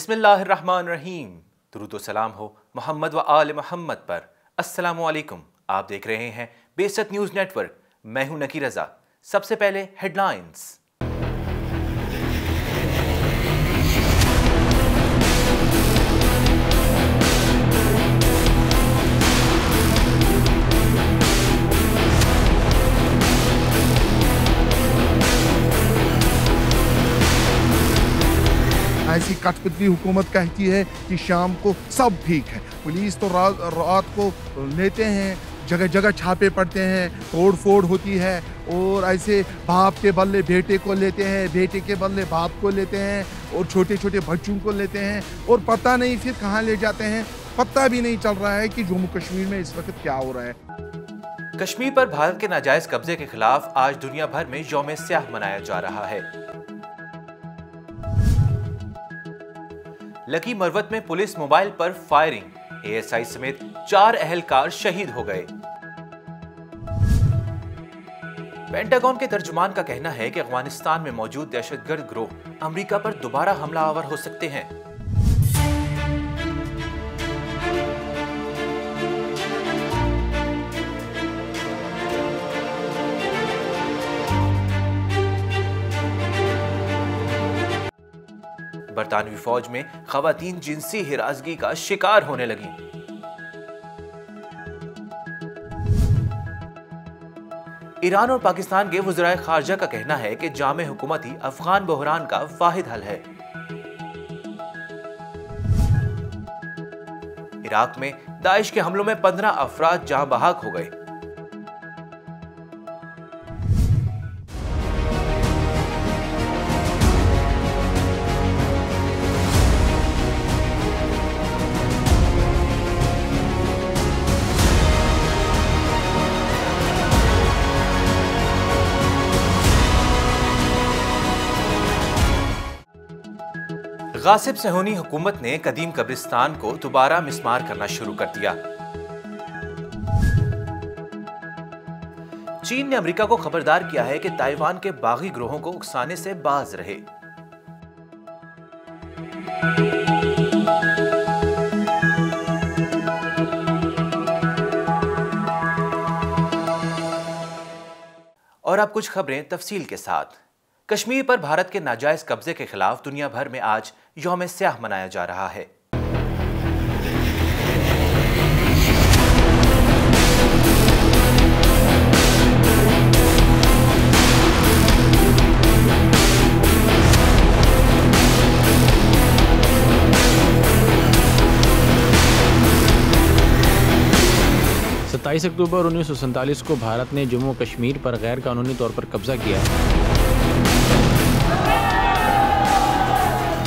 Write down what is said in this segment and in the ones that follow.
बिस्मिल्लाहिर्रहमानिर्रहीम। दुरूद व सलाम हो मोहम्मद व आल मोहम्मद पर। अस्सलामु अलैकुम। आप देख रहे हैं बेसत न्यूज़ नेटवर्क। मैं हूं नकी रजा। सबसे पहले हेडलाइंस। ऐसी कठपुतली हुकूमत कहती है कि शाम को सब ठीक है। पुलिस तो रात को लेते हैं, जगह जगह छापे पड़ते हैं, तोड़ फोड़ होती है और ऐसे बाप के बदले बेटे को लेते हैं, बेटे के बदले बाप को लेते हैं और छोटे छोटे बच्चों को लेते हैं और पता नहीं फिर कहाँ ले जाते हैं। पता भी नहीं चल रहा है कि जम्मू कश्मीर में इस वक्त क्या हो रहा है। कश्मीर पर भारत के नाजायज कब्जे के खिलाफ आज दुनिया भर में यौम स्याह मनाया जा रहा है। लकी मरवत में पुलिस मोबाइल पर फायरिंग, एएसआई समेत 4 अहलकार शहीद हो गए। पेंटागन के तर्जुमान का कहना है कि अफगानिस्तान में मौजूद दहशतगर्द गिरोह अमेरिका पर दोबारा हमलावर हो सकते हैं। बरतानवी फौज में खवातीन जिनसी हिरासगी का शिकार होने लगी। ईरान और पाकिस्तान के वज़राए खारजा का कहना है कि जामे हुकूमत ही अफगान बहरान का वाहिद हल है। इराक में दाइश के हमलों में 15 अफराद जाँ बहक हो गए। गासिब सहूनी हुकूमत ने कदीम कब्रिस्तान को दोबारा मिस्मार करना शुरू कर दिया। चीन ने अमेरिका को खबरदार किया है कि ताइवान के बागी ग्रोहों को उकसाने से बाज रहे। और अब कुछ खबरें तफसील के साथ। कश्मीर पर भारत के नाजायज कब्जे के खिलाफ दुनिया भर में आज यौम स्याह मनाया जा रहा है। अक्टूबर 1947 को भारत ने जम्मू कश्मीर पर गैर कानूनी तौर पर कब्जा किया।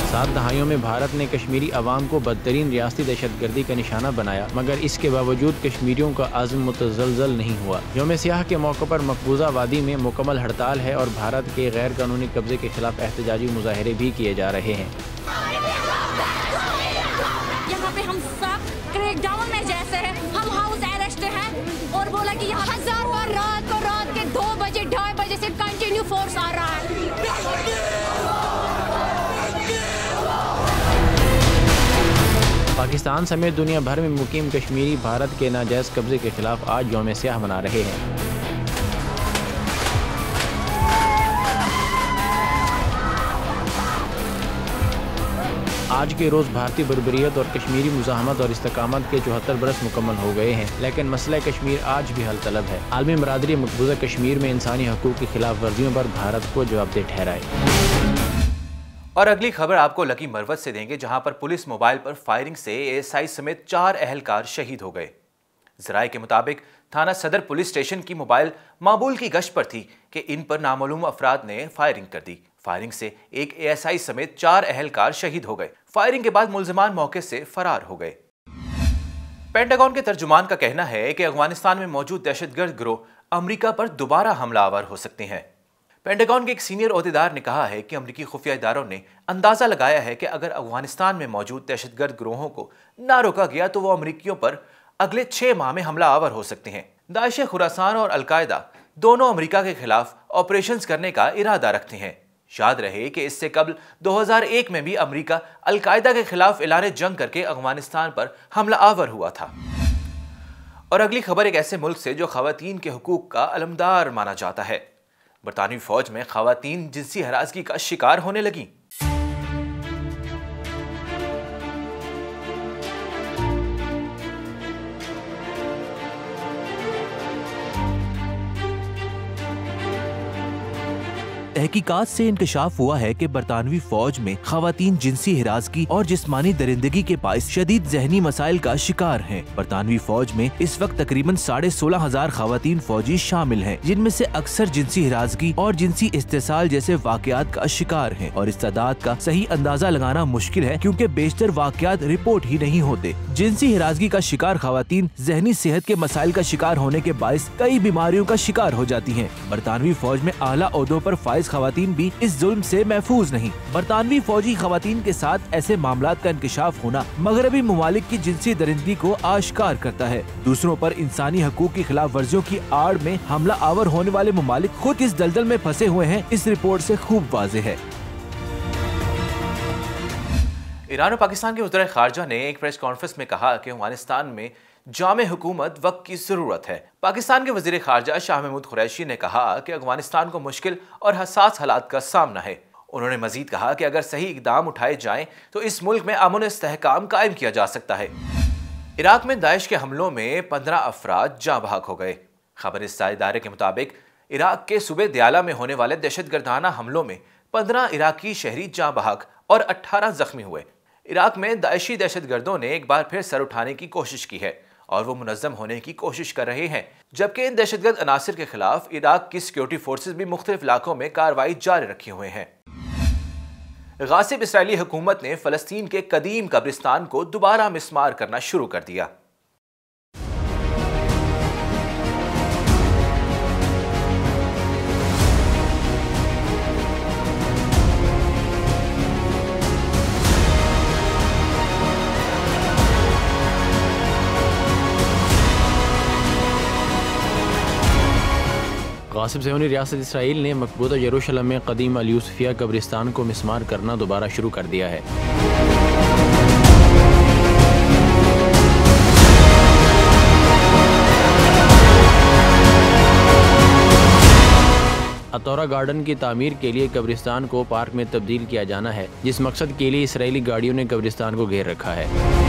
7 दहाइयों में भारत ने कश्मीरी अवाम को बदतरीन रियासती दहशतगर्दी का निशाना बनाया, मगर इसके बावजूद कश्मीरियों का आज़म मुतज़लज़ल नहीं हुआ। यौम स्याह के मौके पर मकबूजा वादी में मुकम्मल हड़ताल है और भारत के गैर कानूनी कब्जे के खिलाफ एहतजाजी मुजाहरे भी किए जा रहे हैं। यहाँ पे हम सब क्रैकडाउन में जैसे हैं, हम हाउस अरेस्ट हैं और बोला कि यहाँ हजारों रात के 2 बजे 2:30 बजे से कंटिन्यू फोर्स आ रहा है। पाकिस्तान समेत दुनिया भर में मुकीम कश्मीरी भारत के नाजायज कब्जे के खिलाफ आज यौम स्याह मना रहे हैं। आज के रोज़ भारतीय बर्बरियत और कश्मीरी मुज़ाहमत और इस्तकामत के 74 बरस मुकम्मल हो गए हैं, लेकिन मसला कश्मीर आज भी हल तलब है। आलमी बरादरी मकबूजा कश्मीर में इंसानी हकूक़ की खिलाफ वर्जियों पर भारत को जवाबदेह ठहराए। और अगली खबर आपको लकी मरवत से देंगे, जहां पर पुलिस मोबाइल पर फायरिंग से एएसआई समेत 4 अहलकार शहीद हो गए। जराये के मुताबिक थाना सदर पुलिस स्टेशन की मोबाइल मामूल की गश्त पर थी कि इन पर नामालूम अफराद ने फायरिंग कर दी। फायरिंग से एक एएसआई समेत 4 अहलकार शहीद हो गए। फायरिंग के बाद मुल्जिमान मौके से फरार हो गए। पेंटागन के तर्जुमान का कहना है कि अफगानिस्तान में मौजूद दहशतगर्द गिरोह अमेरिका पर दोबारा हमलावर हो सकते हैं। पेंटागन के एक सीनियर ओहदेदार ने कहा है कि अमेरिकी खुफिया इदारों ने अंदाजा लगाया है कि अगर अफगानिस्तान में मौजूद दहशतगर्द गिरोहों को ना रोका गया तो वो अमेरिकियों पर अगले 6 माह में हमला आवर हो सकते हैं। दाइश खुरासान और अलकायदा दोनों अमेरिका के खिलाफ ऑपरेशंस करने का इरादा रखते हैं। याद रहे कि इससे कबल 2001 में भी अमेरिका अल-कायदा के खिलाफ ऐलान जंग करके अफगानिस्तान पर हमला आवर हुआ था। और अगली खबर एक ऐसे मुल्क से जो खवातीन के हुकूक का अलमदार माना जाता है। बरतानवी फौज में खवातीन जिनसी हरासगी का शिकार होने लगी। तहकीकात से इंकशाफ हुआ है कि बरतानवी फौज में खवातीन जिनसी हिरासगी और जिस्मानी दरिंदगी के बाइस शदीद जहनी मसाइल का शिकार हैं। बरतानवी फौज में इस वक्त तकरीबन 16,500 खवातीन फौजी शामिल हैं, जिनमें से अक्सर जिनसी हिरासगी और जिनसी इस्तेसाल जैसे वाकयात का शिकार हैं। और इस तादाद का सही अंदाजा लगाना मुश्किल है क्योंकि बेशतर वाकयात रिपोर्ट ही नहीं होते। जिनसी हिरासगी का शिकार खवातीन जहनी सेहत के मसाइल का शिकार होने के बाइस कई बीमारियों का शिकार हो जाती हैं। बरतानवी फौज में आला ओहदों पर फाइज खवातीन भी इस जुल्म से महफूज नहीं। बरतानवी फौजी खवातीन के साथ ऐसे मामलात का इंकशाफ होना मगरबी ममालिक की जिनसी दरिंदगी को आश्कार करता है। दूसरों पर इंसानी हकूक की खिलाफ वर्जियों की आड़ में हमला आवर होने वाले ममालिक खुद इस दलदल में फंसे हुए हैं, इस रिपोर्ट से खूब वाज़ेह है। ईरान और पाकिस्तान के वज़ीर ख़ारजा ने एक प्रेस कॉन्फ्रेंस में कहा कि अफगानिस्तान में जामे हुकूमत वक्त की जरूरत है। पाकिस्तान के वज़ीर ख़ारजा शाह महमूद कुरैशी ने कहा कि अफगानिस्तान को मुश्किल और हसास हालात का सामना है। उन्होंने मजीद कहा कि अगर सही इकदाम उठाए जाएं तो इस मुल्क में अमन इस्तेहकाम कायम किया जा सकता है। इराक में दाइश के हमलों में 15 अफराद जाँ बहक हो गए। खबरसार इदारे के मुताबिक इराक के सूबे दयाला में होने वाले दहशतगर्दाना हमलों में 15 इराकी शहरी जाँ बहक और 18 जख्मी हुए। इराक में दाइशी दहशतगर्दों ने एक बार फिर सर उठाने की कोशिश की है और वो मुनज़्ज़म होने की कोशिश कर रहे हैं, जबकि इन दहशतगर्द अनासिर के खिलाफ इराक की सिक्योरिटी फोर्सेस भी मुख्तलिफ इलाकों में कार्रवाई जारी रखे हुए हैं। गासिब इसराइली हुकूमत ने फ़लस्तीन के कदीम कब्रिस्तान को दोबारा मिस्मार करना शुरू कर दिया। गासिब सेहूनी रियासत इसराइल ने मकबूजा यरूशलेम में कदीम अल यूसुफिया कब्रिस्तान को मिस्मार करना दोबारा शुरू कर दिया है। अतौरा गार्डन की तामीर के लिए कब्रिस्तान को पार्क में तब्दील किया जाना है, जिस मकसद के लिए इसराइली गाड़ियों ने कब्रिस्तान को घेर रखा है।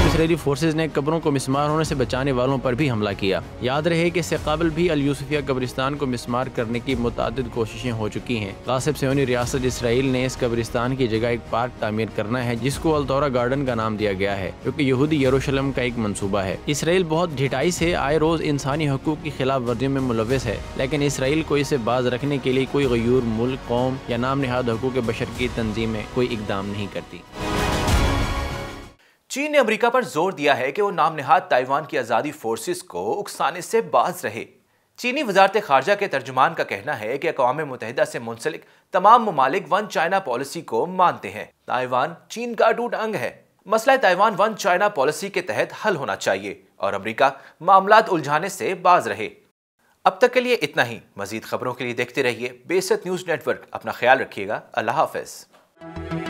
इसराइली फोर्सेज ने कब्रों को मिस्मार होने से बचाने वालों पर भी हमला किया। याद रहे कि इससे काबिल भी अल यूसुफिया कब्रिस्तान को मिस्मार करने की मुतादिद कोशिशें हो चुकी हैं। गासिब सेहूनी रियासत इसराइल ने इस कब्रिस्तान की जगह एक पार्क तामीर करना है, जिसको अतौरा गार्डन का नाम दिया गया है, जो कि यहूदी यरूशलेम का एक मंसूबा है। इसराइल बहुत ढिठाई से आए रोज इंसानी हकूक की खिलाफ वर्जियों में मुलव्वस है, लेकिन इसराइल को इसे बाज रखने के लिए कोई गयूर मुल्क, कौम या नाम निहाद हकूक बशर की तंजीमें कोई इकदाम नहीं करती। चीन ने अमेरिका पर जोर दिया है कि वो नाम निहाद ताइवान की आज़ादी फोर्सेस को उकसाने से बाज रहे। चीनी वजारत खारजा के तर्जुमान का कहना है कि अक़वाम मुत्तहिदा से मुंसलिक तमाम ममालिक वन चाइना पॉलिसी को मानते हैं। ताइवान चीन का अटूट अंग है। मसला ताइवान वन चाइना पॉलिसी के तहत हल होना चाहिए और अमेरिका मामलात उलझाने से बाज रहे। अब तक के लिए इतना ही। मजीद खबरों के लिए देखते रहिए बेसत न्यूज़ नेटवर्क। अपना ख्याल रखिएगा। अल्लाह हाफ़िज़।